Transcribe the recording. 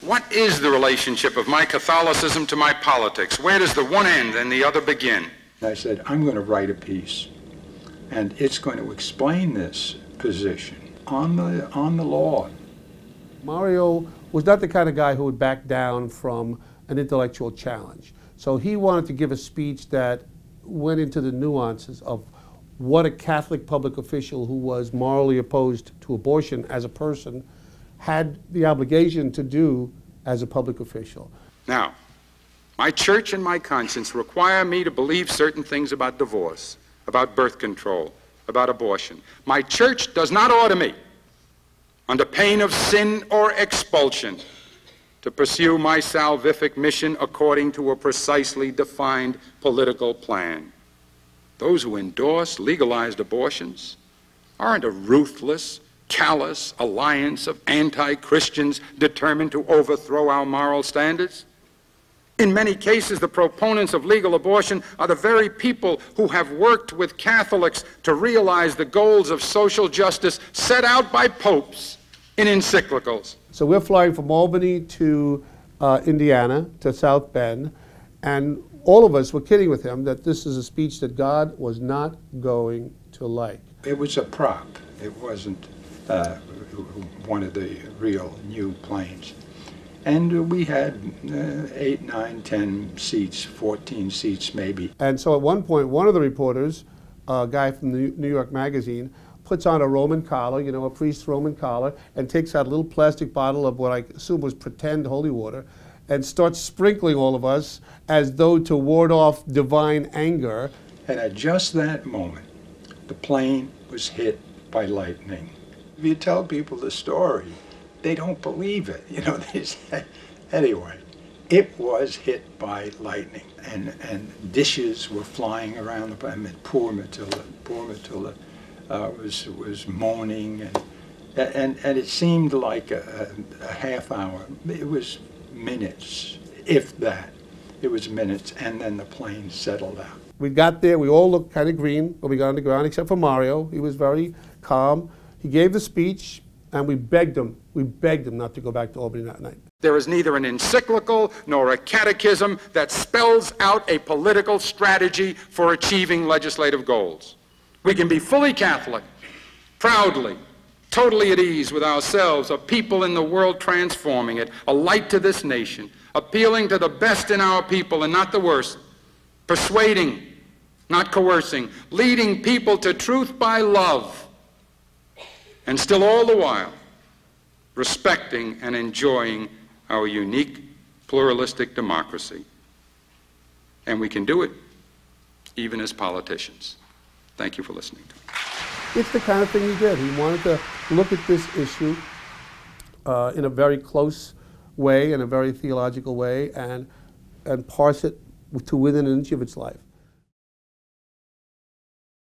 What is the relationship of my Catholicism to my politics? Where does the one end and the other begin? I said, I'm going to write a piece, and it's going to explain this position on the law. Mario was not the kind of guy who would back down from an intellectual challenge. So he wanted to give a speech that went into the nuances of what a Catholic public official who was morally opposed to abortion as a person had the obligation to do as a public official. Now, my church and my conscience require me to believe certain things about divorce, about birth control, about abortion. My church does not order me, under pain of sin or expulsion, to pursue my salvific mission according to a precisely defined political plan. Those who endorse legalized abortions aren't a ruthless, callous alliance of anti-Christians determined to overthrow our moral standards. In many cases, the proponents of legal abortion are the very people who have worked with Catholics to realize the goals of social justice set out by popes in encyclicals. So we're flying from Albany to Indiana, to South Bend, and all of us were kidding with him that this is a speech that God was not going to like. It was a prop. It wasn't one of the real new planes. And we had 8, 9, 10 seats, 14 seats maybe. And so at one point, one of the reporters, a guy from the New York Magazine, puts on a Roman collar, you know, a priest's Roman collar, and takes out a little plastic bottle of what I assume was pretend holy water, and starts sprinkling all of us as though to ward off divine anger. And at just that moment, the plane was hit by lightning. If you tell people the story, they don't believe it. You know, they say, anyway, it was hit by lightning, and dishes were flying around. I mean, poor Matilda was moaning, and it seemed like a half hour. It was minutes, if that. It was minutes, and then the plane settled out. We got there, we all looked kind of green when we got on the ground, except for Mario. He was very calm. He gave the speech, and we begged him not to go back to Albany that night. There is neither an encyclical nor a catechism that spells out a political strategy for achieving legislative goals. We can be fully Catholic, proudly, totally at ease with ourselves, a people in the world transforming it, a light to this nation, appealing to the best in our people and not the worst, persuading, not coercing, leading people to truth by love, and still all the while respecting and enjoying our unique pluralistic democracy. And we can do it even as politicians. Thank you for listening to me. It's the kind of thing he did. He wanted to look at this issue in a very close way, in a very theological way, and parse it to within an inch of its life.